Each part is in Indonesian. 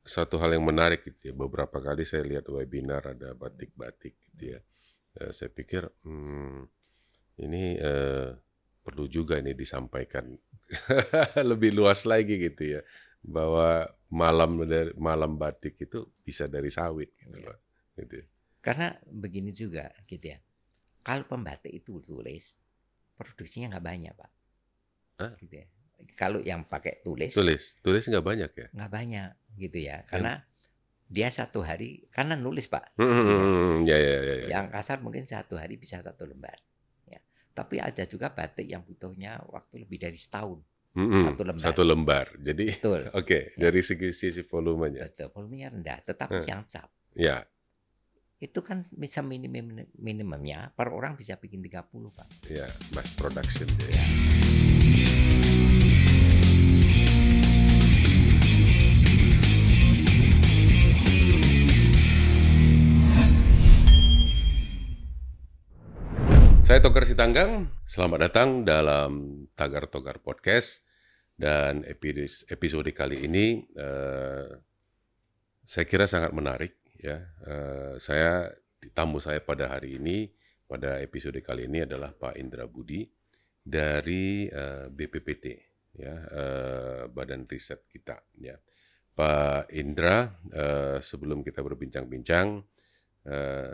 satu hal yang menarik gitu ya. Beberapa kali saya lihat webinar ada batik-batik gitu ya. Saya pikir ini perlu juga ini disampaikan lebih luas lagi gitu ya, bahwa malam batik itu bisa dari sawit gitu Ya. loh. Gitu. Karena begini juga gitu ya. Kalau pembatik itu tulis, produksinya nggak banyak Pak. Ah, Gitu ya. Kalau yang pakai tulis tulis nggak banyak ya? nggak banyak gitu ya. Yang Karena dia satu hari karena nulis Pak, gitu ya. ya ya ya ya. Yang kasar mungkin satu hari bisa satu lembar. Ya. Tapi ada juga batik yang butuhnya waktu lebih dari setahun satu lembar. Satu lembar. Jadi Betul. oke, Ya, dari sisi volumenya. betul. Volumenya rendah, tetapi Hah, yang cap ya, itu kan bisa minimumnya per orang bisa bikin 30 Pak. ya, mass production dia. Ya. Saya Togar Sitanggang, selamat datang dalam Tagar Togar Podcast. Dan episode kali ini saya kira sangat menarik ya. Tamu saya pada hari ini, pada episode kali ini adalah Pak Indra Budi dari BPPT ya, Badan Riset kita ya. Pak Indra, sebelum kita berbincang-bincang,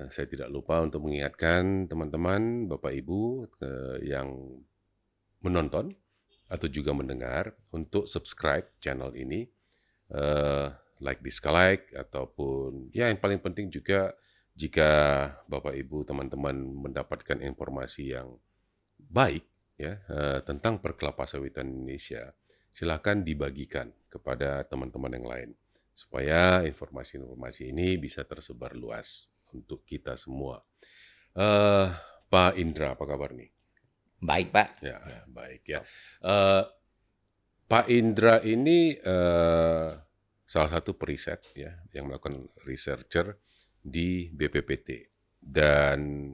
saya tidak lupa untuk mengingatkan teman-teman, Bapak Ibu yang menonton atau juga mendengar untuk subscribe channel ini, like, dislike, ataupun ya yang paling penting juga jika Bapak Ibu teman-teman mendapatkan informasi yang baik ya tentang perkelapa sawitan Indonesia, silakan dibagikan kepada teman-teman yang lain supaya informasi-informasi ini bisa tersebar luas untuk kita semua. Eh, Pak Indra, apa kabar nih? Baik Pak. Ya, baik ya. Eh, Pak Indra ini salah satu periset ya yang melakukan researcher di BPPT. Dan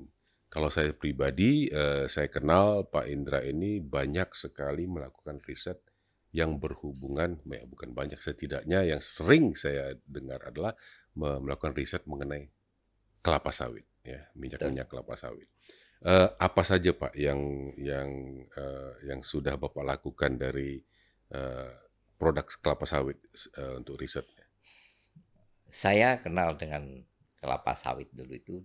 kalau saya pribadi, saya kenal Pak Indra ini banyak sekali melakukan riset yang berhubungan, ya bukan banyak, setidaknya yang sering saya dengar adalah melakukan riset mengenai kelapa sawit, ya Betul. minyak kelapa sawit. Apa saja Pak yang sudah Bapak lakukan dari eh, produk kelapa sawit untuk risetnya? Saya kenal dengan kelapa sawit dulu itu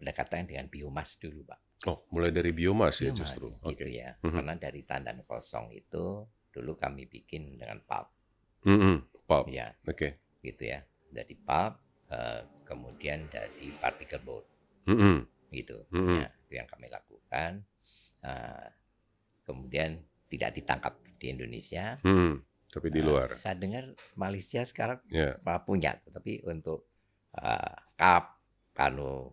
pendekatan dengan biomas dulu Pak. Oh, mulai dari biomas ya justru. Biomas gitu Oke. ya. Mhm. Karena dari tandan kosong itu dulu kami bikin dengan pulp Mhm. Pulp. ya, Oke. gitu ya. Dari pulp kemudian dari particle board Mhm. gitu. Mhm. Ya, itu yang kami lakukan. Eh, kemudian tidak ditangkap di Indonesia. Mhm. Tapi di luar. Saya dengar Malaysia sekarang Ya, punya, tetapi untuk cup, kanu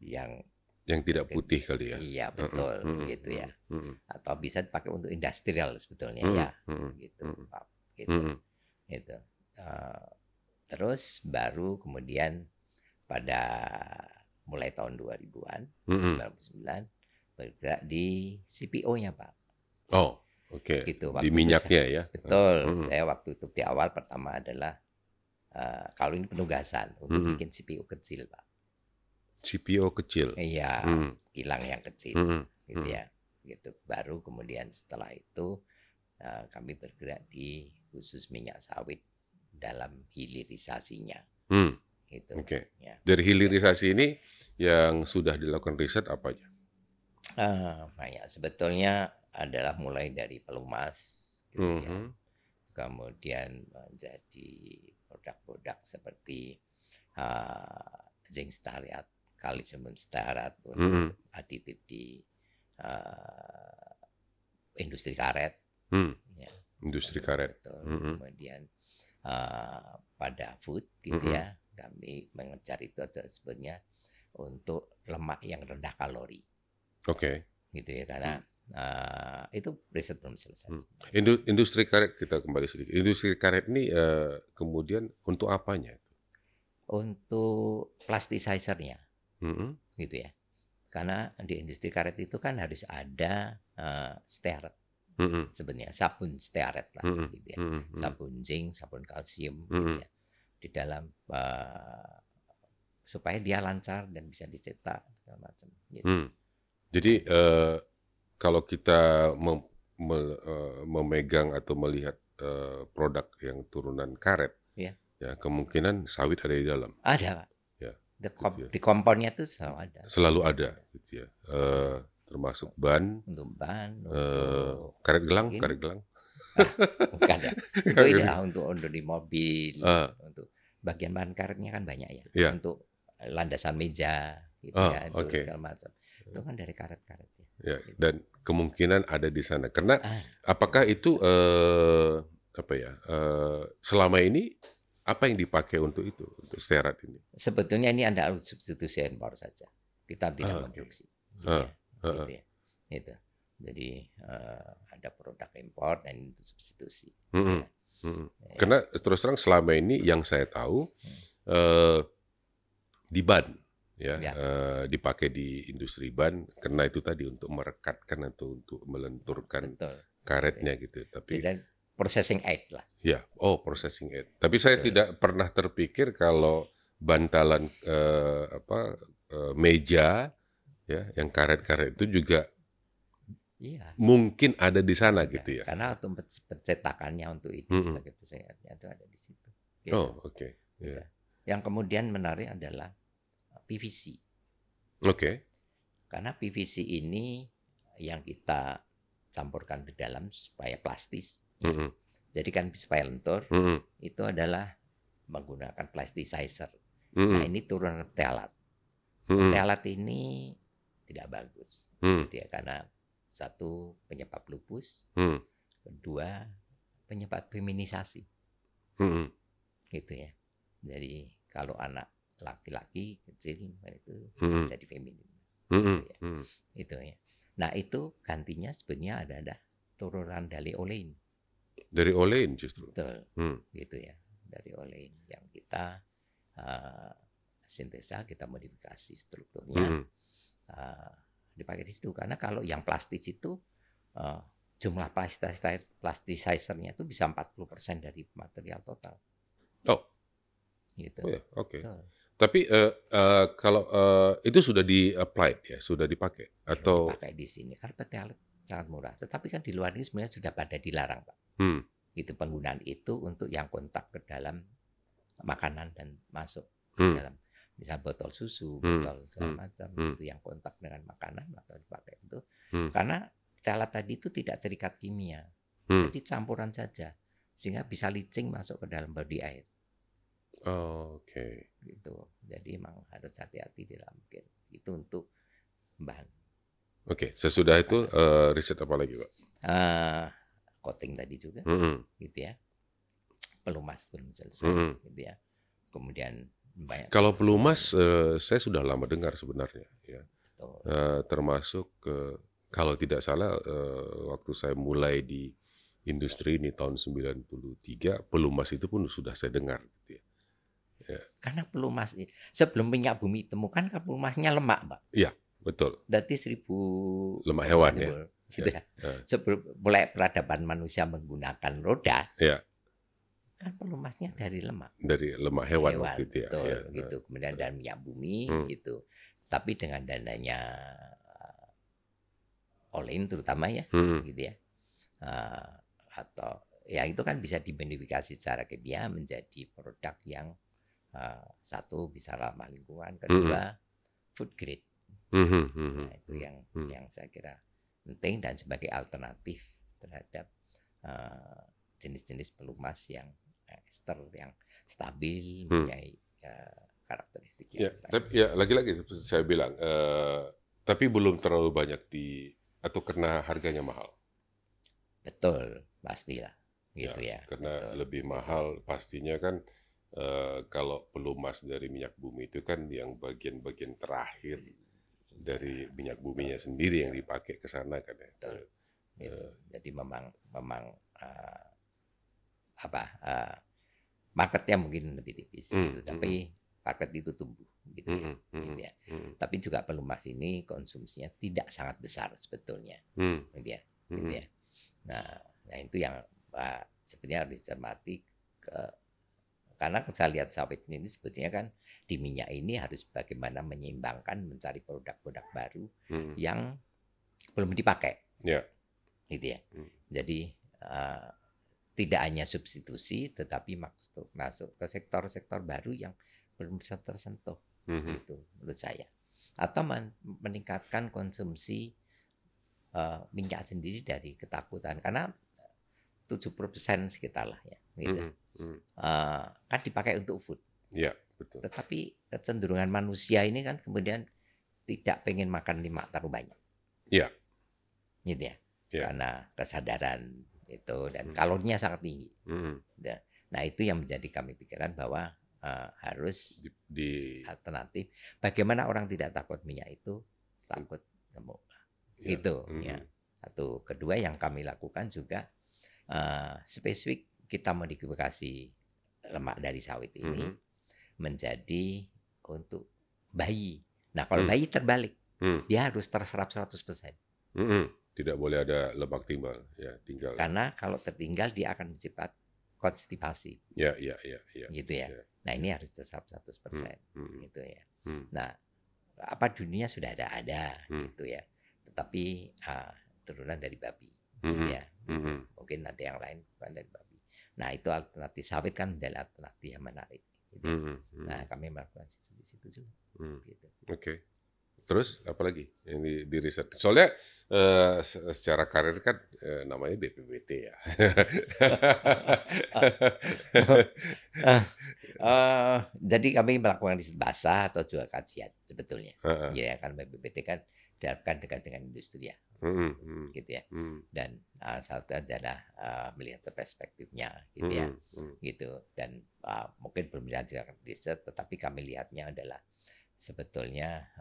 yang yang tidak putih kali ya. iya Mhm. betul Mhm. gitu ya. Mhm. Atau bisa dipakai untuk industrial sebetulnya Mhm. ya, Mhm. gitu, Mhm. Pak, gitu, Mhm. gitu. Eh, terus baru kemudian pada mulai tahun 2000-an, Mhm. 99 bergerak di CPO-nya Pak, Oh, oke. gitu. Di Waktu itu minyaknya ya. betul, Mhm. saya waktu itu di awal pertama adalah kalau ini penugasan untuk Mhm. bikin CPO kecil Pak. CPO kecil. Iya, Mhm. kilang yang kecil, Mhm. gitu Mhm. ya. Gitu. Baru kemudian setelah itu kami bergerak di khusus minyak sawit dalam hilirisasinya, Hmm. gitu. Oke. Ya. Dari Ya. hilirisasi ini yang sudah dilakukan riset apa aja? Banyak. Sebetulnya adalah mulai dari pelumas, gitu ya. Mhm. Kemudian menjadi produk-produk seperti uh, zinc stearat, kalsium stearat Mhm. untuk aditif di uh, industri karet, Hmm. ya, Industri karet. betul. Mhm. Kemudian pada food, gitu Mhm. ya, kami mengejar itu adalah sebenarnya untuk lemak yang rendah kalori, Oke. gitu ya, karena Hmm. itu riset belum selesai. Hmm. Industri karet, kita kembali sedikit. Industri karet ini kemudian untuk apanya? Untuk plasticizer-nya, Mhm. gitu ya. Karena di industri karet itu kan harus ada stearat, mm, sebenarnya sabun stearet lah mm, gitu ya, mm, mm, sabun zinc, sabun kalsium gitu mm, ya, di dalam supaya dia lancar dan bisa dicetak segala macam gitu. mm. Jadi kalau kita memegang atau melihat produk yang turunan karet, Ya, ya kemungkinan sawit ada di dalam, ada Pak. ya, gitu ya. Di komponnya itu selalu ada. Selalu ada, gitu ya. Termasuk ban, Untuk ban, untuk karet gelang, mungkin karet gelang. bukan ya. Itu inilah untuk di mobil, Ah, untuk bagian bahan karetnya kan banyak ya. ya, Untuk landasan meja gitu ya, itu oke, segala macam. Itu kan dari karet-karet ya. ya. Gitu. Dan kemungkinan ada di sana. Karena Ah, apakah itu apa ya? Selama ini apa yang dipakai untuk itu, untuk stearat ini? sebetulnya ini ada substitusi impor saja. Kita tidak Oke. produksi. Gitu Ah, ya. ah, Gitu ya. Gitu. Jadi ada produk impor dan itu substitusi. mm-mm, Ya. mm-mm. Ya. Karena terus terang selama ini yang saya tahu di ban, ya, Ya. dipakai di industri ban karena itu tadi untuk merekatkan atau untuk melenturkan Betul. karetnya gitu. Tapi Dan processing aid lah. ya, processing aid. Tapi saya Betul. tidak pernah terpikir kalau bantalan meja ya yang karet-karet itu juga Iya. mungkin ada di sana Ada. gitu ya. Karena untuk pencetakannya untuk itu Mm-mm. sebagai persenjataan itu ada di situ. Gitu. Oh, oke. Gitu. Ya. Yang kemudian menarik adalah PVC. Oke. Karena PVC ini yang kita campurkan ke dalam supaya plastis. Mm-mm. Jadi kan supaya lentur, Mm-mm. itu adalah menggunakan plasticizer. Mm-mm. Nah, ini turunan phthalate. Mm-mm. Phthalate ini tidak bagus. Mm. Gitu ya, karena satu penyebab lupus, Mm. kedua penyebab feminisasi. Mm-mm. Gitu ya. Jadi kalau anak laki-laki kecil itu Mm-mm. jadi feminin. Mm-mm. Gitu ya. Mm. Itu ya. Nah, itu gantinya sebenarnya ada turunan dari olein. Dari olein justru. Betul. Mm. Gitu ya. Dari olein yang kita sintesa, kita modifikasi strukturnya. Mm-mm. Dipakai di situ. Karena kalau yang plastis itu jumlah plasticizernya itu bisa 40% dari material total. Oh, Gitu. ya, oke. Betul. Tapi kalau itu sudah di-applied ya, sudah dipakai atau Dipakai di sini karena phthalate sangat murah. Tetapi kan di luar ini sebenarnya sudah pada dilarang, Pak. Itu penggunaan itu untuk yang kontak ke dalam makanan dan masuk ke dalam misal botol susu, botol segala macam itu yang kontak dengan makanan atau dipakai itu. Karena phthalate tadi itu tidak terikat kimia. Jadi campuran saja sehingga bisa licin masuk ke dalam body air. Oke. Gitu. Jadi memang harus hati-hati dalam itu untuk bahan. Oke, sesudah itu riset apa lagi, Pak? Coating tadi juga, gitu ya. Pelumas belum selesai, gitu ya. Kemudian banyak. Kalau pelumas, saya sudah lama dengar sebenarnya, ya. Termasuk kalau tidak salah waktu saya mulai di industri ini tahun 93, pelumas itu pun sudah saya dengar, gitu ya. Ya. Karena pelumas sebelum minyak bumi ditemukan kan pelumasnya lemak, Pak. Iya, betul. Berarti 1000 lemak hewan ya. Gitu ya. Sebelum mulai peradaban manusia menggunakan roda, ya. Kan pelumasnya dari lemak. Dari lemak hewan waktu itu ya. Betul, ya. Gitu. Kemudian dari minyak bumi gitu. Tapi dengan dananya olein terutama ya, gitu ya. Atau ya itu kan bisa dimodifikasi secara kimia menjadi produk yang satu bisa ramah lingkungan, kedua food grade. Nah, itu yang saya kira penting dan sebagai alternatif terhadap jenis-jenis pelumas yang ester yang stabil, mempunyai karakteristik. Ya, tapi ya lagi-lagi saya bilang, tapi belum terlalu banyak atau karena harganya mahal. Betul, pastilah, gitu ya. Karena betul. Lebih mahal pastinya kan. Kalau pelumas dari minyak bumi itu kan yang bagian-bagian terakhir dari minyak buminya sendiri yang dipakai ke sana kan ya. Jadi memang marketnya mungkin lebih tipis gitu, tapi market itu tumbuh gitu ya. Gitu ya. Tapi juga pelumas ini konsumsinya tidak sangat besar sebetulnya. Gitu ya. Gitu ya. Nah itu yang sebenarnya harus dicermati karena saya lihat sawit ini sebetulnya kan di minyak ini harus bagaimana menyeimbangkan mencari produk-produk baru yang belum dipakai, gitu ya. Jadi tidak hanya substitusi, tetapi masuk ke sektor-sektor baru yang belum bisa tersentuh, gitu menurut saya. Atau meningkatkan konsumsi minyak sendiri dari ketakutan, karena 70% sekitar lah ya, gitu. Kan dipakai untuk food. Ya, betul. Tetapi kecenderungan manusia ini kan kemudian tidak pengen makan lemak terlalu banyak. Iya. Gitu ya. Karena kesadaran itu dan kalorinya sangat tinggi. Nah, itu yang menjadi kami pikiran bahwa harus di alternatif. Bagaimana orang tidak takut minyak itu, takut gemuk. Itu ya. Satu. Kedua yang kami lakukan juga spesifik kita modifikasi lemak dari sawit ini menjadi untuk bayi. Nah, kalau bayi terbalik, dia harus terserap 100%. Tidak boleh ada lemak tinggal, ya, tinggal. Karena kalau tertinggal dia akan bersifat konstipasi. Ya. Gitu ya. Nah, ini harus terserap 100%. Gitu ya. Nah, apa dunia sudah ada gitu ya. Tetapi turunan dari babi. Gitu ya. Mungkin ada yang lain bukan dari babi. Nah, itu alternatif sawit kan menjadi alternatif yang menarik. Gitu. Nah, kami melakukan di situ juga. Gitu. Oke. Terus apa lagi yang di riset? Soalnya secara karir kan namanya BPPT ya. Jadi kami melakukan riset basah atau juga kajian sebetulnya. Ya kan BPPT kan diharapkan dekat dengan industri ya, gitu ya. Dan satu adalah melihat perspektifnya, gitu ya, gitu. Dan mungkin belum dilakukan riset, tetapi kami lihatnya adalah sebetulnya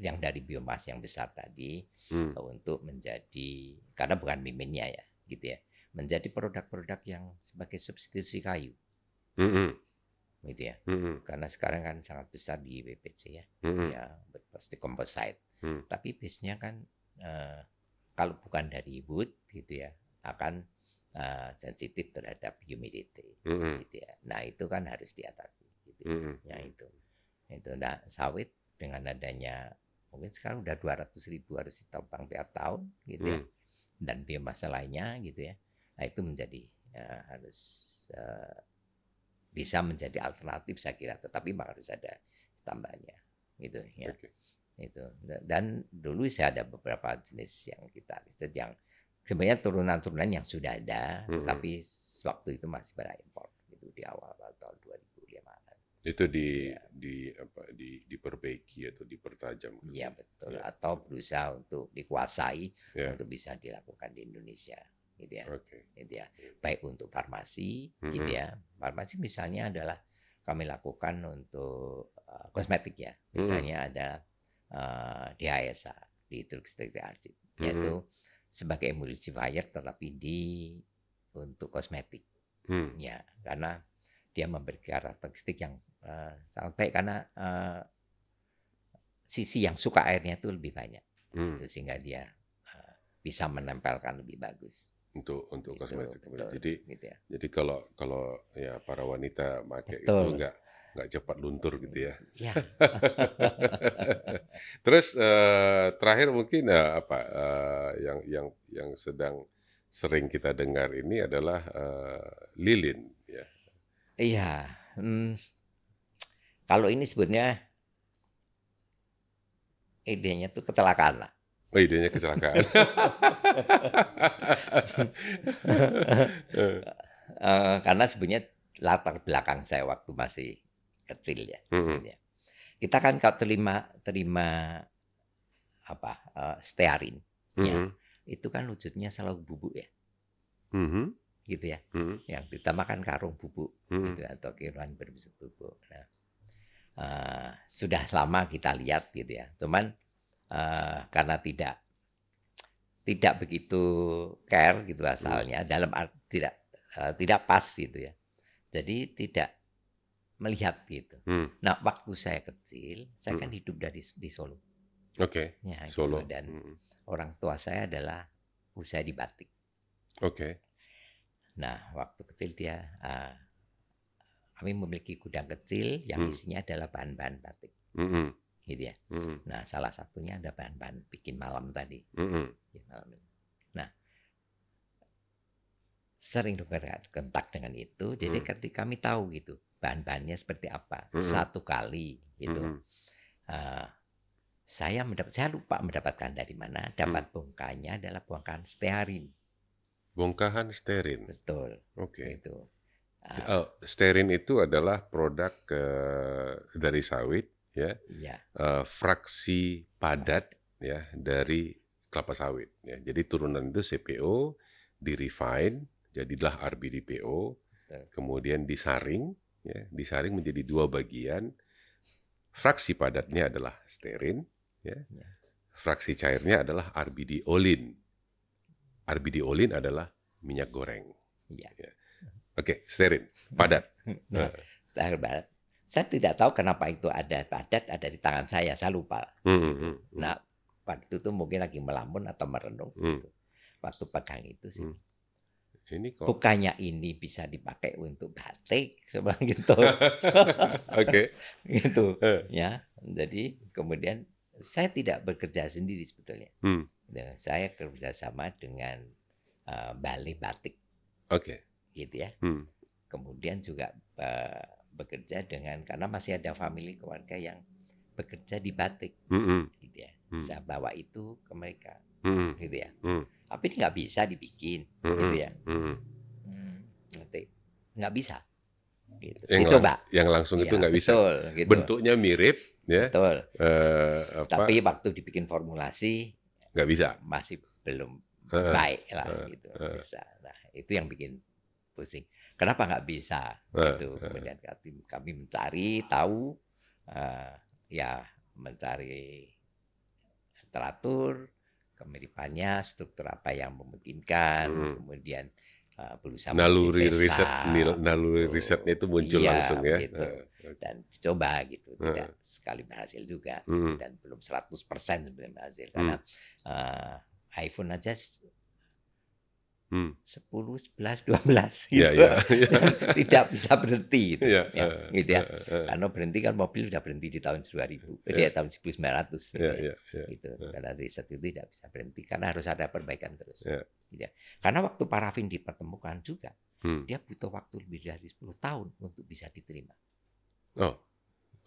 yang dari biomas yang besar tadi untuk menjadi, karena bukan miminnya ya, gitu ya, menjadi produk-produk yang sebagai substitusi kayu. Gitu ya. Karena sekarang kan sangat besar di BPC ya. Ya, pasti composite. Tapi base-nya kan kalau bukan dari wood gitu ya, akan sensitif terhadap humidity gitu ya. Nah, itu kan harus diatasi gitu. Ya itu. Nah, sawit dengan adanya mungkin sekarang udah 200.000 harus ditopang tiap tahun gitu ya. Dan biomasa lainnya gitu ya. Nah, itu menjadi harus bisa menjadi alternatif saya kira, tetapi harus ada tambahannya gitu ya. Itu. Dan dulu saya ada beberapa jenis yang kita riset yang sebenarnya turunan-turunan yang sudah ada, tapi waktu itu masih berimpor gitu di awal tahun 2005-an. Itu diperbaiki atau dipertajam. Iya betul, atau berusaha untuk dikuasai untuk bisa dilakukan di Indonesia. Gitu ya. Gitu ya. Baik untuk farmasi, gitu ya. Farmasi misalnya adalah kami lakukan untuk kosmetik ya. Misalnya ada DHSA, dihidroksistric acid, yaitu sebagai emulsifier tetapi untuk kosmetik. Ya, karena dia memberi karakteristik yang sangat baik karena sisi yang suka airnya itu lebih banyak. Gitu, sehingga dia bisa menempelkan lebih bagus. Untuk gitu, kosmetik. Betul, jadi gitu ya. Jadi kalau ya para wanita pakai itu nggak cepat luntur gitu ya. Ya. Terus terakhir mungkin yang sedang sering kita dengar ini adalah lilin ya. Iya. Kalau ini sebetulnya idenya tuh kecelakaan lah. Oh, idenya kecelakaan. Karena sebenarnya latar belakang saya waktu masih kecil ya. Gitu ya. Kita kan kalau terima stearin, ya, itu kan wujudnya selalu bubuk ya. Gitu ya. Yang kita makan karung bubuk gitu, atau kiruan berbentuk bubuk. Nah, sudah lama kita lihat gitu ya. Cuman karena tidak begitu care gitu asalnya, dalam tidak pas gitu ya. Jadi tidak melihat gitu. Nah, waktu saya kecil, saya kan hidup di Solo. Oke. Ya, Solo. gitu. Dan orang tua saya adalah usaha di batik. Oke. Nah, waktu kecil kami memiliki gudang kecil yang isinya adalah bahan-bahan batik, gitu ya. Nah, salah satunya ada bahan-bahan bikin malam tadi. Bikin malam. Nah, sering berkontak dengan itu. Jadi ketika kami tahu gitu bahan-bahannya seperti apa, satu kali gitu. Saya lupa mendapatkan dari mana. Dapat bongkahannya adalah bongkahan stearin. Bongkahan stearin. Betul. Oke. Gitu. Stearin itu adalah produk dari sawit, ya. Iya. Fraksi padat, ya, dari kelapa sawit. Ya. Jadi turunan itu CPO, di-refine, jadilah RBDPO, kemudian disaring, ya, disaring menjadi 2 bagian. Fraksi padatnya adalah stearin, ya. Fraksi cairnya adalah RBD olin. RBD olin adalah minyak goreng. Iya. Ya. Oke, stearin, padat. Nah, stearin padat. Saya tidak tahu kenapa itu ada padat, ada di tangan saya lupa. Nah, waktu itu mungkin lagi melamun atau merenung. Gitu. Waktu pegang itu sih. Ini kok. Bukannya ini bisa dipakai untuk batik, seperti gitu. Oke. Gitu. Ya, jadi kemudian saya tidak bekerja sendiri sebetulnya. Saya kerjasama dengan Balai Batik. Oke. Gitu ya. Kemudian juga bekerja dengan, karena masih ada family keluarga yang bekerja di batik, gitu ya. Saya bawa itu ke mereka, gitu ya. Tapi ini nggak bisa dibikin, gitu ya. Nggak bisa. Gitu. Dicoba. Yang langsung itu nggak bisa. Betul, gitu. Bentuknya mirip, ya. Betul. Tapi waktu dibikin formulasi nggak bisa. Masih belum baik lah, gitu. Bisa. Nah, itu yang bikin pusing. Kenapa nggak bisa? Gitu. Kemudian kami mencari tahu, ya mencari teratur, kemiripannya, struktur apa yang memungkinkan, kemudian berusaha naluri risetnya itu muncul langsung ya. Gitu. Dan dicoba gitu, tidak sekali berhasil juga, dan belum 100% sebelum berhasil, karena iPhone aja 10, 11, 12 gitu. Tidak bisa berhenti gitu. Gitu ya. Karena berhenti kan mobil sudah berhenti di tahun 2000, tahun 1900 gitu. Karena riset itu tidak bisa berhenti karena harus ada perbaikan terus. Gitu. Karena waktu parafin dipertemukan juga, dia butuh waktu lebih dari 10 tahun untuk bisa diterima. Oh,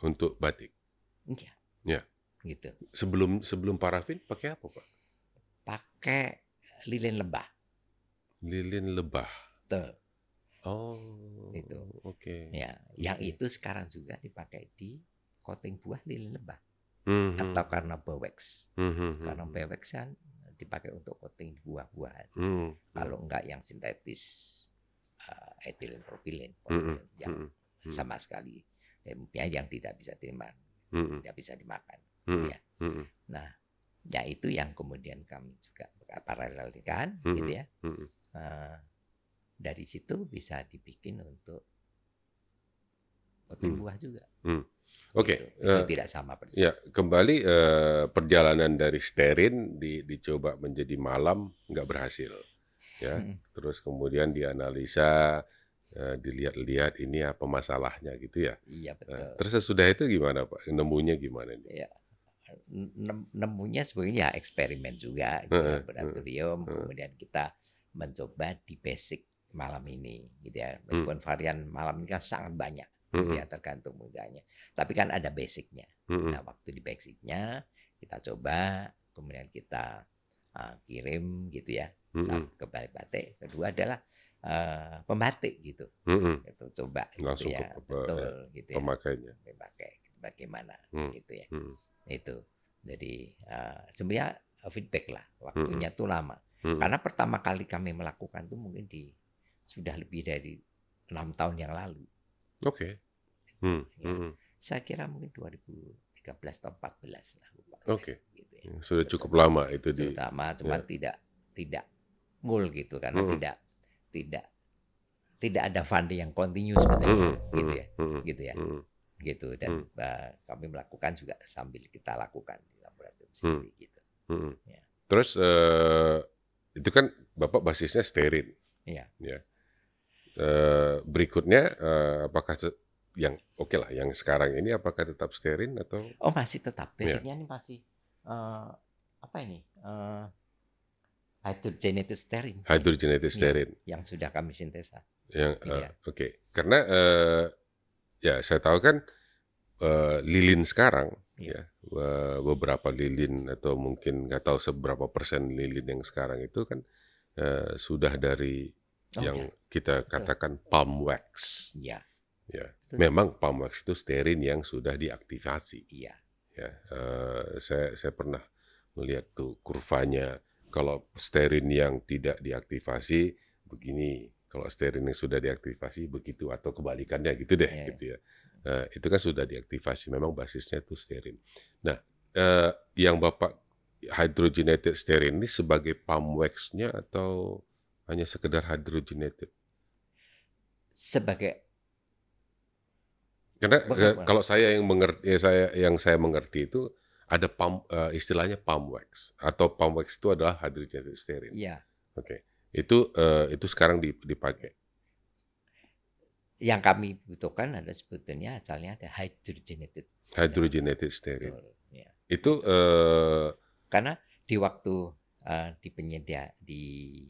untuk batik. Iya. Ya. Gitu. Sebelum parafin pakai apa, Pak? Pakai lilin lebah. Lilin lebah. Betul. Oh, itu. Oke. Ya, yang itu sekarang juga dipakai di coating buah lilin lebah. Atau karena bewex. Karena bewex kan dipakai untuk coating buah-buahan. Kalau enggak yang sintetis etilen propilin yang sama sekali yang tidak bisa tidak bisa dimakan. Ya. Nah, ya itu yang kemudian kami juga paralelkan, gitu ya. Dari situ bisa dibikin untuk coating buah juga. Oke. Gitu. Tidak sama persis. Ya, kembali perjalanan dari stearin dicoba menjadi malam nggak berhasil, ya. Terus kemudian dianalisa, dilihat-lihat ini apa masalahnya gitu ya. Iya betul. Terus sesudah itu gimana, Pak? Nemunya gimana nih? Ya, nemunya sebenarnya eksperimen juga, gitu, laboratorium. Kemudian kita mencoba di basic malam ini, gitu ya. Meskipun varian malam ini kan sangat banyak, ya tergantung mudahnya. Tapi kan ada basicnya. Nah, waktu di basicnya kita coba, kemudian kita kirim, gitu ya, ke Balai Batik. Kedua adalah pembatik, gitu. Itu coba, langsung gitu ya. Betul, gitu ya. Pemakainya. Bagaimana, gitu ya. Itu. Jadi sebenarnya feedback lah, waktunya tuh lama. Karena pertama kali kami melakukan itu mungkin sudah lebih dari 6 tahun yang lalu. Oke. Ya. Saya kira mungkin 2013 atau 2014 lah. Oke. Gitu ya. Sudah cukup lama itu sudah lama, cuma tidak ngul gitu, karena tidak ada funding yang continue sebetulnya, gitu ya. Gitu ya. Gitu, dan kami melakukan juga sambil kita lakukan di laboratorium sendiri, gitu. Terus itu kan Bapak basisnya stearin. Iya. Ya. Berikutnya apakah yang oke lah, yang sekarang ini apakah tetap stearin atau? Oh masih tetap. Ya. Basicnya ini masih apa ini? Hydrogenated stearin. Hydrogenated stearin. Yang sudah kami sintesa. Yang oke. Karena ya saya tahu kan lilin sekarang ya beberapa lilin atau mungkin nggak tahu seberapa persen lilin yang sekarang itu kan sudah dari yang kita katakan palm wax. Iya. Ya, memang palm wax itu stearin yang sudah diaktifasi. Iya. Ya, saya pernah melihat tuh kurvanya. Kalau stearin yang tidak diaktifasi begini, kalau stearin yang sudah diaktifasi begitu atau kebalikannya gitu deh, gitu ya. Itu kan sudah diaktifasi, memang basisnya itu stearin. Nah, yang Bapak hydrogenated stearin ini sebagai palm wax-nya atau hanya sekedar hydrogenated? Sebagai, karena kalau saya yang mengerti itu ada istilahnya palm wax atau palm wax itu adalah hydrogenated stearin. Iya. Oke. Itu sekarang dipakai. Yang kami butuhkan ada sebetulnya asalnya ada hydrogenated stearin. Hydrogenated stearin. Ya. Itu karena di waktu di penyedia di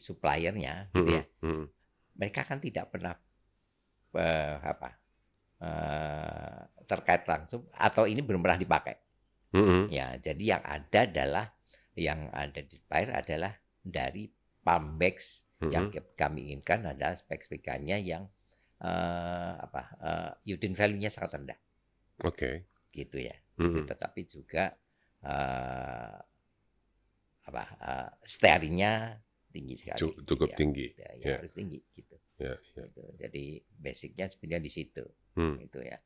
suppliernya gitu ya. Mereka kan tidak pernah terkait langsung atau ini belum pernah dipakai. Ya, jadi yang ada di supplier adalah dari palm wax yang kami inginkan adalah spek-spekannya yang iodine value-nya sangat rendah. Oke. Gitu ya. Tetapi juga stearinnya tinggi sekali. Cukup tinggi. Ya, harus tinggi gitu. Ya. Gitu. Jadi basicnya sebenarnya di situ. Gitu ya.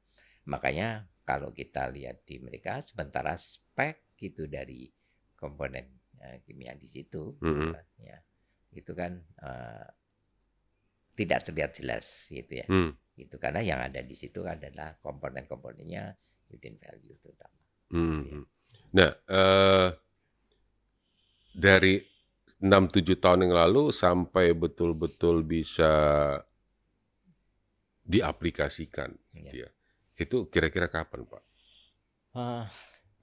Makanya kalau kita lihat di mereka sementara spek gitu dari komponen kimia di situ ya itu kan tidak terlihat jelas gitu ya. Itu karena yang ada di situ adalah komponen-komponennya iodine value terutama. Gitu ya. Nah, dari 6-7 tahun yang lalu sampai betul-betul bisa diaplikasikan gitu ya. Itu kira-kira kapan, Pak?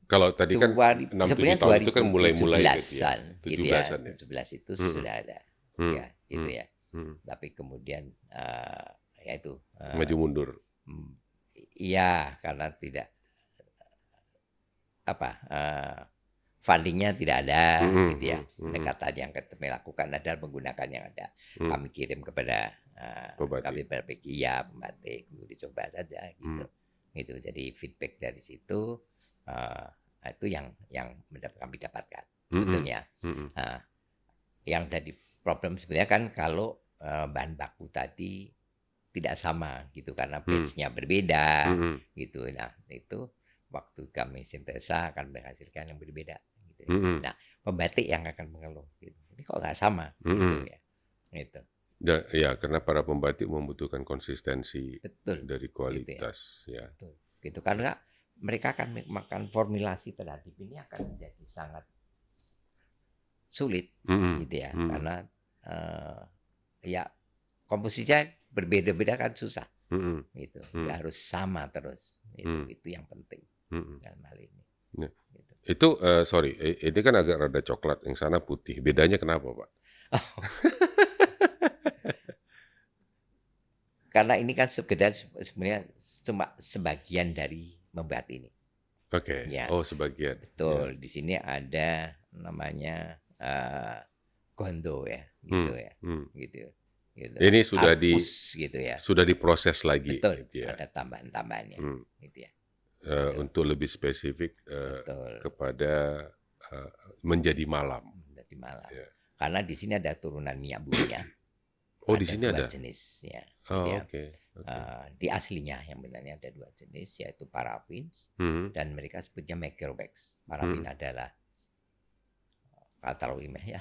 Kalau tadi kan 6-7 tahun itu kan mulai-mulai gitu ya. 17-an ya. 17 itu sudah ada. Ya, gitu ya. Tapi kemudian ya itu maju mundur. Iya, karena tidak fundingnya tidak ada gitu ya. Pendekatan yang kami lakukan adalah menggunakan yang ada. Kami kirim kepada kami berpikir ya pembatik dicoba saja gitu. Gitu. Jadi feedback dari situ itu yang kami dapatkan sebetulnya. Yang jadi problem sebenarnya kan kalau bahan baku tadi tidak sama gitu karena batch-nya berbeda gitu. Nah, itu waktu kami sintesa akan menghasilkan yang berbeda gitu. Nah, pembatik yang akan mengeluh gitu. Ini kok nggak sama gitu ya. Gitu. Ya, karena para pembatik membutuhkan konsistensi dari kualitas gitu ya. Betul. Gitu karena mereka akan makan formulasi terhadap ini akan menjadi sangat sulit gitu ya. Karena ya komposisinya berbeda-beda kan susah. Gitu. Nggak harus sama terus. Itu yang penting dalam hal ini. Ya. Gitu. Itu sorry, ini kan agak rada coklat, yang sana putih. Bedanya kenapa, Pak? Karena ini kan sebenarnya cuma sebagian dari membuat ini. Oke. Ya. Oh, sebagian. Betul. Ya. Di sini ada namanya gondo ya, gitu ya. Gitu. Ini sudah gitu ya. Sudah diproses lagi. Betul. Gitu ya. Ada tambahan-tambahannya. Gitu ya. Untuk lebih spesifik kepada menjadi malam. Menjadi malam. Ya. Karena di sini ada turunan minyak bumi-nya. Oh, di sini ada 2 jenis ya. Oh, oke. Di aslinya yang benarnya ada 2 jenis yaitu parafin dan mereka sebutnya microwax. Parafin adalah katalog ya.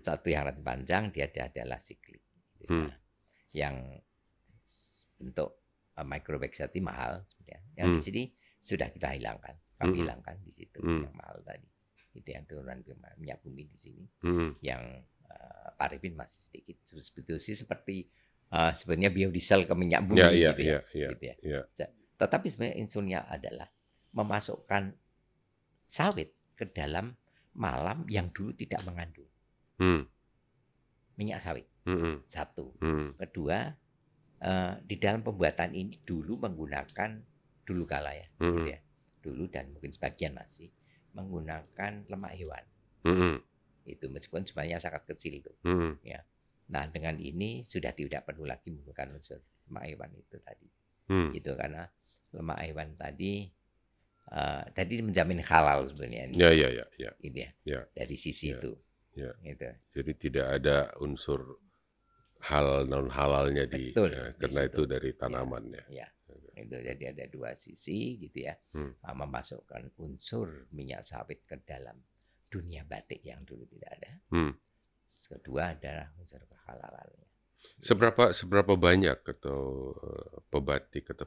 Satu yang rata panjang dia adalah siklik. Yang bentuk microwax tadi mahal sebenarnya. Yang di sini sudah kita hilangkan. Kami hilangkan di situ yang mahal tadi. gitu yang turunan minyak bumi di sini, yang parafin masih sedikit. Substitusi seperti sebenarnya biodiesel ke minyak bumi gitu ya. Tetapi sebenarnya insunnya adalah memasukkan sawit ke dalam malam yang dulu tidak mengandung minyak sawit. Satu. Kedua, di dalam pembuatan ini dulu menggunakan dulu kala ya, gitu ya. Dulu dan mungkin sebagian masih menggunakan lemak hewan. Itu meskipun sebenarnya sangat kecil itu. Ya. Nah, dengan ini sudah tidak perlu lagi menggunakan unsur lemak hewan itu tadi. Gitu karena lemak hewan tadi menjamin halal sebenarnya. Gitu ya. Dari sisi itu. Gitu. Jadi tidak ada unsur halal non halalnya karena itu dari tanaman ya. Itu jadi ada dua sisi gitu ya. Memasukkan unsur minyak sawit ke dalam dunia batik yang dulu tidak ada. Kedua adalah unsur kehalalannya. Seberapa banyak atau pebatik atau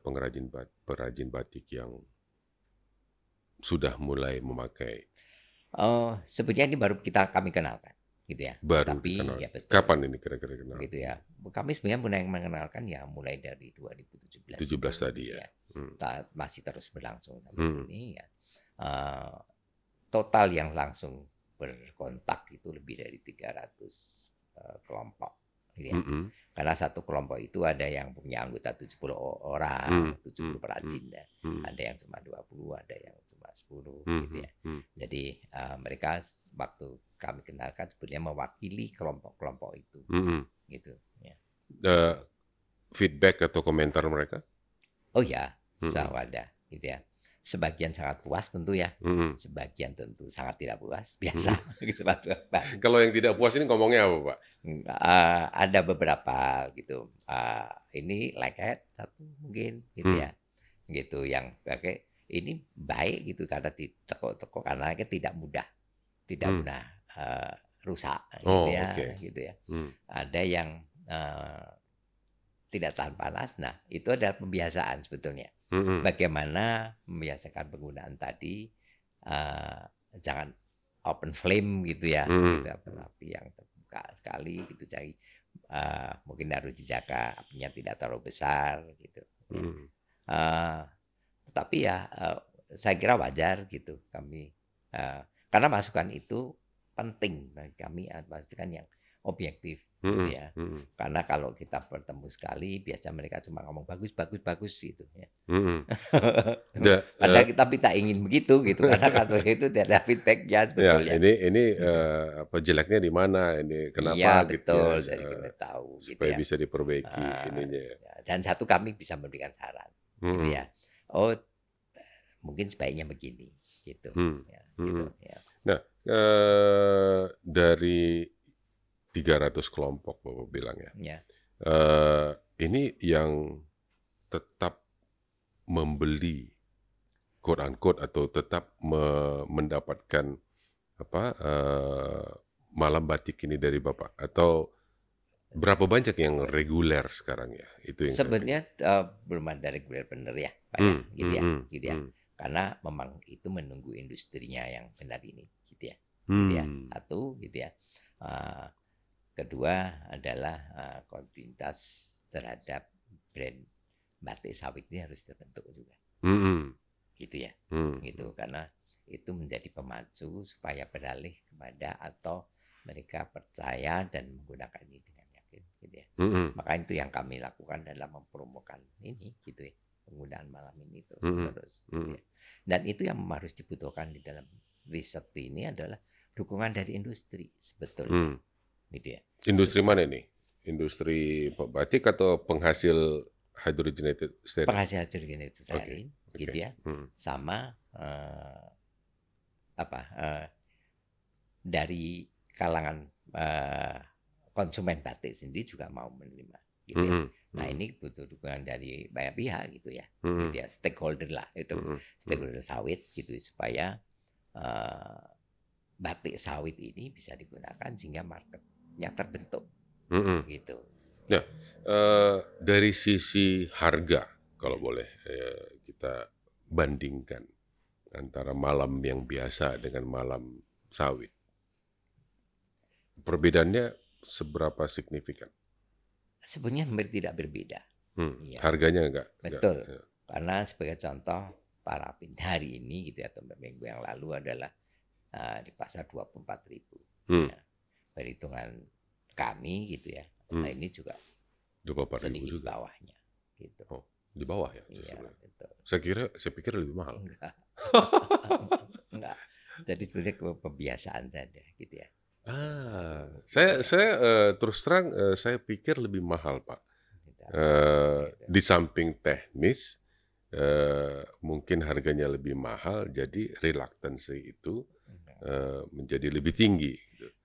perajin batik yang sudah mulai memakai? Sebenarnya ini baru kami kenalkan, gitu ya. Baru tapi dikenal. Ya betul. Kapan ini kira-kira kenal? Gitu ya. Kami sebenarnya mulai mengenalkan ya mulai dari 2017. 17 tadi ya. Masih terus berlangsung sampai sini ya. Total yang langsung berkontak itu lebih dari 300 kelompok. Gitu ya. Karena satu kelompok itu ada yang punya anggota 70 orang, 70 perajin. Ada yang cuma 20, ada yang cuma 10 gitu ya. Jadi mereka waktu kami kenalkan sebenarnya mewakili kelompok-kelompok itu. Gitu ya. Feedback atau komentar mereka? Oh ya, selalu ada gitu ya. Sebagian sangat puas tentu ya, sebagian tentu sangat tidak puas, biasa. Kalau yang tidak puas ini ngomongnya apa, Pak? Ada beberapa gitu. Ini lengket satu mungkin gitu ya, gitu yang pakai ini baik gitu karena ditekuk-tekuk karena tidak mudah rusak gitu ya, gitu ya. Ada yang tidak tahan panas. Nah, itu adalah pembiasaan sebetulnya. Bagaimana membiasakan penggunaan tadi, jangan open flame gitu ya, gitu, api yang terbuka sekali gitu, jadi mungkin harus dijaga apinya tidak terlalu besar gitu. Tetapi ya saya kira wajar gitu kami, karena masukan itu penting bagi kami, masukan yang objektif gitu ya. Karena kalau kita bertemu sekali biasa mereka cuma ngomong bagus gitu ya. Padahal tapi tak ingin begitu gitu karena kalau itu tidak ada feedbacknya sebetulnya. Ya, ini apa jeleknya di mana, ini kenapa iya, gitu betul, ya. jadi kita tahu supaya gitu ya. Bisa diperbaiki ininya. Dan satu kami bisa memberikan saran gitu ya. Oh, mungkin sebaiknya begini gitu. Gitu ya. Nah, dari 300 kelompok Bapak bilang ya. Ini yang tetap membeli quote unquote atau tetap mendapatkan malam batik ini dari Bapak, atau berapa banyak yang reguler sekarang ya? Itu yang sebenarnya belum ada reguler benar ya, Pak gitu ya. Karena memang itu menunggu industrinya yang benar ini gitu ya. Gitu ya. Satu gitu ya. Kedua adalah kontinuitas terhadap brand batik sawit ini harus terbentuk juga, gitu ya, gitu karena itu menjadi pemacu supaya beralih kepada atau mereka percaya dan menggunakan ini dengan yakin, gitu ya. Maka itu yang kami lakukan dalam mempromokan ini, gitu ya, penggunaan malam ini terus, gitu ya. Dan itu yang harus dibutuhkan di dalam riset ini adalah dukungan dari industri sebetulnya. Gitu ya. Industri mana nih? Industri batik atau penghasil hydrogenated stearin? Penghasil hydrogenated stearin, gitu ya. Sama dari kalangan konsumen batik sendiri juga mau menerima, gitu ya. Nah ini butuh dukungan dari banyak pihak, gitu ya. Gitu ya, stakeholder lah, itu stakeholder sawit, gitu supaya batik sawit ini bisa digunakan sehingga marketnya terbentuk, gitu. Nah, dari sisi harga, kalau boleh kita bandingkan antara malam yang biasa dengan malam sawit. Perbedaannya seberapa signifikan? Sebenarnya hampir tidak berbeda. Ya. Harganya enggak? Betul. Enggak. Karena sebagai contoh, para hari ini gitu atau minggu yang lalu adalah di pasar 24.000. Ya. Perhitungan kami gitu ya. Nah ini juga 24.000 sedikit juga. Bawahnya. Gitu. Oh, di bawah ya? Iya, betul. Saya pikir lebih mahal. Enggak. Jadi sebenarnya kebiasaan saja gitu ya. Saya terus terang saya pikir lebih mahal, Pak. Di samping teknis, mungkin harganya lebih mahal, jadi reluctancy itu menjadi lebih tinggi.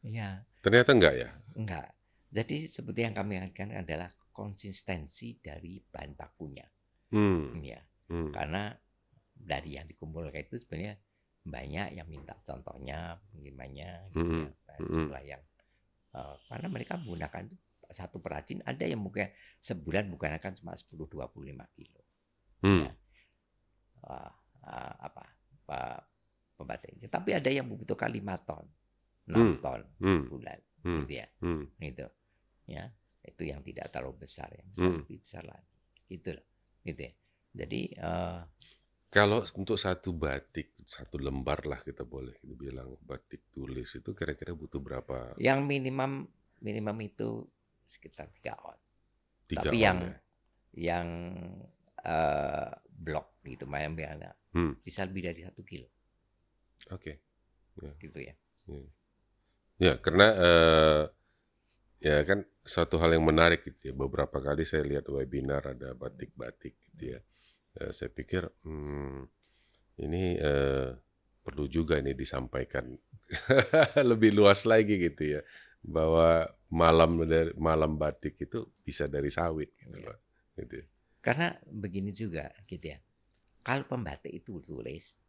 Iya. Ternyata enggak ya? Enggak. Jadi seperti yang kami ingatkan adalah konsistensi dari bahan bakunya. Ya. Karena dari yang dikumpulkan itu sebenarnya banyak yang minta contohnya pengirimannya gitu ya, jumlah yang karena mereka menggunakan satu perajin, ada yang mungkin sebulan menggunakan cuma 10-25 kilo ya. Pembatik. Tapi ada yang membutuhkan 5 ton 6 ton bulan gitu ya. Gitu ya, itu yang tidak terlalu besar, yang besar lebih besar lagi gitu loh, gitu ya. Jadi kalau untuk satu batik, satu lembar lah kita boleh bilang batik tulis itu kira-kira butuh berapa? Yang minimum itu sekitar 3 on. 3 Tapi on yang blok gitu, bayangnya bisa lebih dari 1 kilo. Oke. Gitu ya. Ya, karena ya kan suatu hal yang menarik gitu ya. Beberapa kali saya lihat webinar ada batik-batik gitu ya. Saya pikir ini perlu juga ini disampaikan lebih luas lagi gitu ya, bahwa malam batik itu bisa dari sawit gitu, Pak. Gitu ya. Karena begini juga gitu ya, kalau pembatik itu tulis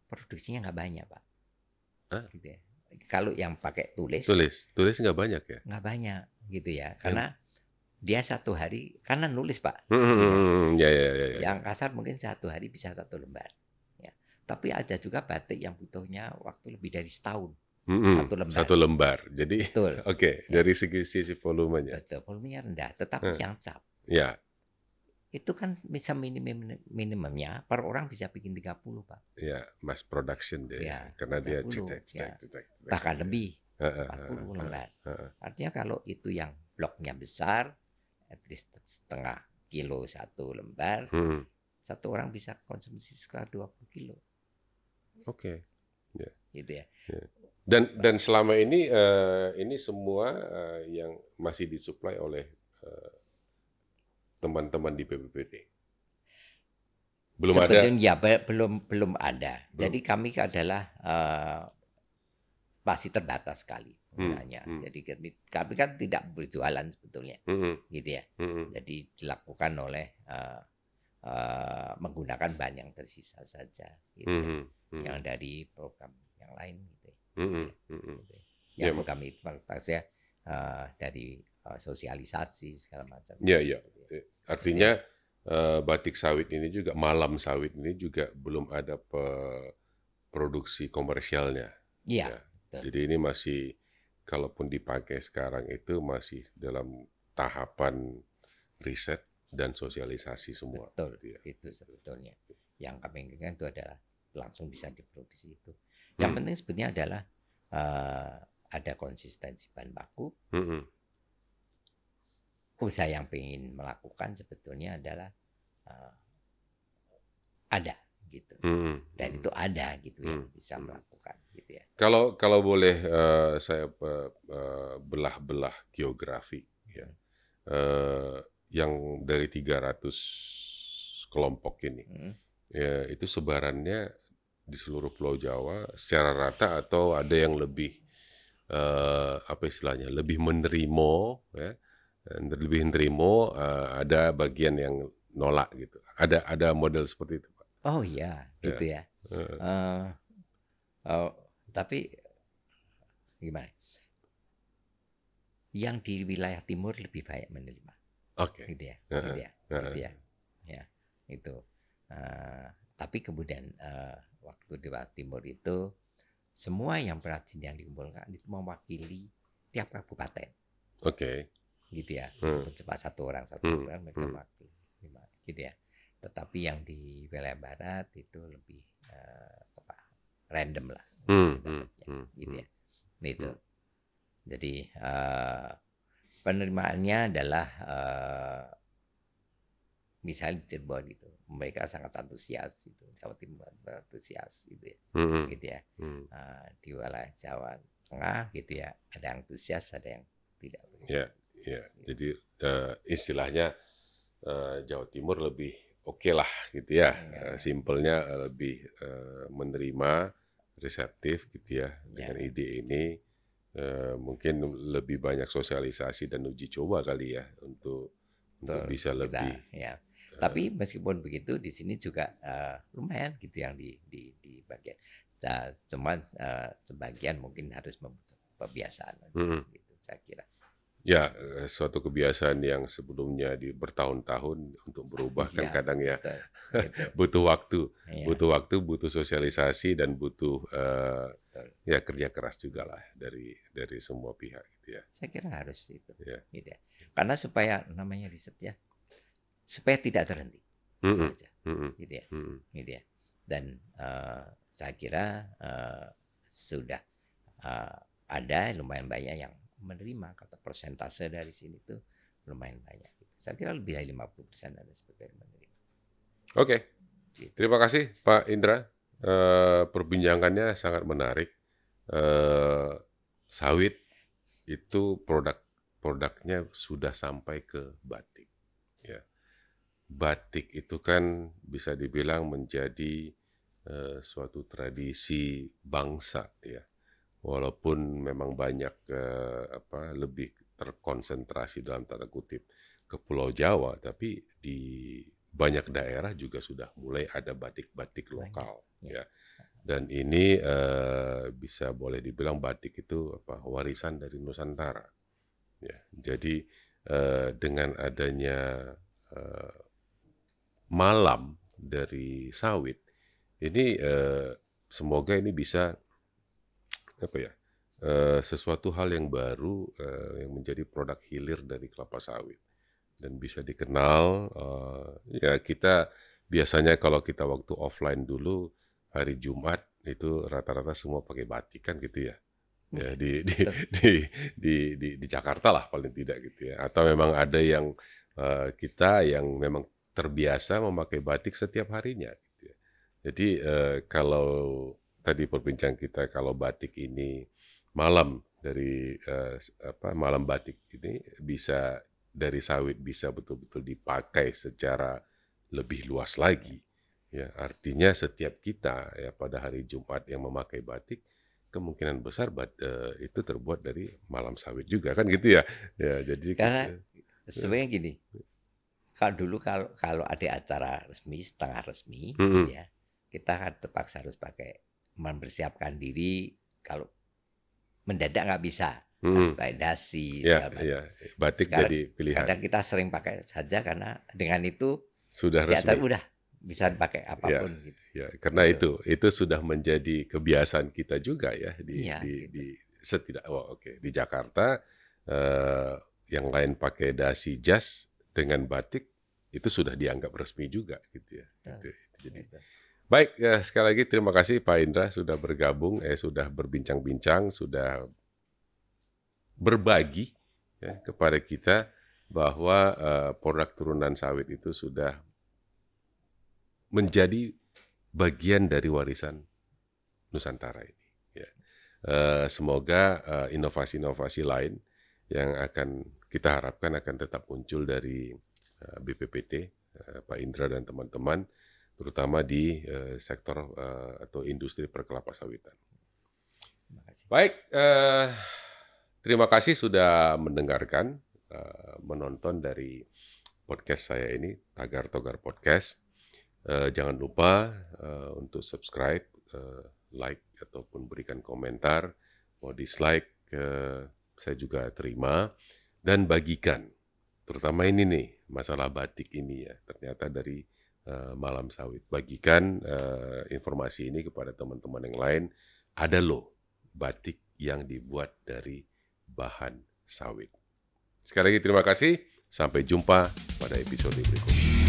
produksinya nggak banyak, Pak. Gitu ya. Kalau yang pakai tulis nggak banyak ya? Nggak banyak gitu ya, karena dia satu hari, karena nulis Pak. Ya. Yang kasar mungkin satu hari bisa 1 lembar. Ya. Tapi ada juga batik yang butuhnya waktu lebih dari setahun. 1 lembar. 1 lembar. Jadi, oke. Ya. Dari sisi volumenya. Betul, volumenya rendah. Tetapi yang cap, ya. Itu kan bisa minimumnya per orang bisa bikin 30 Pak. Ya, mass production deh. Ya, karena 30, dia cetek. Bahkan lebih. 40 lembar. Artinya kalau itu yang bloknya besar, at least setengah kilo 1 lembar, satu orang bisa konsumsi sekitar 20 kilo. Oke. Ya. Gitu ya. Dan selama ini semua yang masih disuplai oleh teman-teman di BPPT. Belum ada. Ya, belum ada. Jadi kami adalah masih terbatas sekali penggunanya. Jadi kami kan tidak berjualan sebetulnya, gitu ya. Jadi dilakukan oleh menggunakan bahan yang tersisa saja, gitu. Yang dari program yang lain, gitu. Yang program itu maksudnya dari sosialisasi segala macam. Iya. Artinya batik sawit ini juga, malam sawit ini juga belum ada produksi komersialnya. Iya. Ya. Jadi ini masih, kalaupun dipakai sekarang itu masih dalam tahapan riset dan sosialisasi semua. Betul, gitu ya. Itu sebetulnya. Yang kami inginkan itu adalah langsung bisa diproduksi itu. Yang penting sebenarnya adalah ada konsistensi bahan baku. Usaha yang ingin melakukan sebetulnya adalah ada gitu, dan itu ada gitu yang bisa melakukan gitu ya. Kalau boleh saya belah geografi ya, yang dari 300 kelompok ini, ya itu sebarannya di seluruh Pulau Jawa secara rata atau ada yang lebih apa istilahnya, lebih menerima ya. Ada bagian yang nolak gitu. Ada model seperti itu, Pak. Oh iya, gitu ya. Tapi gimana? Yang di wilayah timur lebih banyak menerima. Oke. Gitu ya. Ya, itu. Tapi kemudian waktu di timur itu semua yang perajin yang dikumpulkan itu mewakili tiap kabupaten. Oke. Gitu ya. Meskipun cuma satu orang mereka mewakili. Gitu ya. Tetapi yang di wilayah barat itu lebih random lah. Gitu ya. Itu. Jadi penerimaannya adalah misalnya di Cirebon gitu, mereka sangat antusias itu, Jawa Timur antusias gitu ya, gitu ya. Di wilayah Jawa Tengah gitu ya, ada yang antusias, ada yang tidak. Ya, ya. Jadi istilahnya Jawa Timur lebih oke lah gitu ya, simpelnya lebih menerima, reseptif gitu ya dengan ide ini. Mungkin lebih banyak sosialisasi dan uji coba kali ya untuk bisa lebih. Ya. Tapi meskipun begitu di sini juga lumayan gitu yang di bagian. Cuman sebagian mungkin harus pembiasaan aja, gitu, saya kira. Ya, suatu kebiasaan yang sebelumnya bertahun-tahun untuk berubah kan kadang ya butuh waktu, butuh sosialisasi dan butuh ya kerja keras juga lah dari semua pihak gitu ya. Saya kira harus itu. Gitu ya. Karena supaya namanya riset ya, supaya tidak terhenti. Gitu ya. Gitu ya. Dan saya kira sudah ada lumayan banyak yang menerima, kata persentase dari sini tuh lumayan banyak. Saya kira lebih dari 50% ada seperti yang menerima. Oke. Terima kasih Pak Indra. Perbincangannya sangat menarik. Sawit itu produknya sudah sampai ke batik. Ya. Batik itu kan bisa dibilang menjadi suatu tradisi bangsa ya. Walaupun memang banyak lebih terkonsentrasi dalam tanda kutip ke Pulau Jawa, tapi di banyak daerah juga sudah mulai ada batik-batik lokal ya. Dan ini bisa boleh dibilang batik itu warisan dari Nusantara. Ya, jadi dengan adanya malam dari sawit ini semoga ini bisa sesuatu hal yang baru yang menjadi produk hilir dari kelapa sawit dan bisa dikenal. Ya kita biasanya kalau kita waktu offline dulu hari Jumat itu rata-rata semua pakai batik kan gitu ya. Ya di Jakarta lah paling tidak gitu ya. Atau memang ada yang kita yang memang terbiasa memakai batik setiap harinya gitu ya. Jadi kalau tadi perbincangan kita kalau batik ini malam dari malam batik ini bisa dari sawit bisa betul-betul dipakai secara lebih luas lagi ya, artinya setiap kita ya pada hari Jumat yang memakai batik kemungkinan besar itu terbuat dari malam sawit juga kan gitu ya. Ya jadi karena sebenarnya gini, kalau dulu kalau ada acara resmi setengah resmi gitu ya, kita kan terpaksa harus pakai mempersiapkan diri, kalau mendadak nggak bisa, harus pakai dasi, batik sekarang, jadi pilihan. Kadang kita sering pakai saja karena dengan itu sudah resmi. Udah bisa dipakai apapun. Gitu. Ya, karena itu sudah menjadi kebiasaan kita juga ya di di Jakarta yang lain pakai dasi jas dengan batik itu sudah dianggap resmi juga gitu ya. Jadi baik ya, sekali lagi terima kasih Pak Indra sudah bergabung, sudah berbincang-bincang, sudah berbagi ya, kepada kita bahwa produk turunan sawit itu sudah menjadi bagian dari warisan Nusantara ini. Ya. Semoga inovasi-inovasi lain yang akan kita harapkan akan tetap muncul dari BPPT, Pak Indra dan teman-teman, terutama di sektor atau industri perkelapa sawitan. Baik, terima kasih sudah mendengarkan, menonton dari podcast saya ini, Tagar Togar Podcast. Jangan lupa untuk subscribe, like, ataupun berikan komentar. Mau dislike, saya juga terima. Dan bagikan, terutama ini nih, masalah batik ini ya, ternyata dari Malam Sawit. Bagikan informasi ini kepada teman-teman yang lain, ada loh batik yang dibuat dari bahan sawit. Sekali lagi terima kasih, sampai jumpa pada episode berikutnya.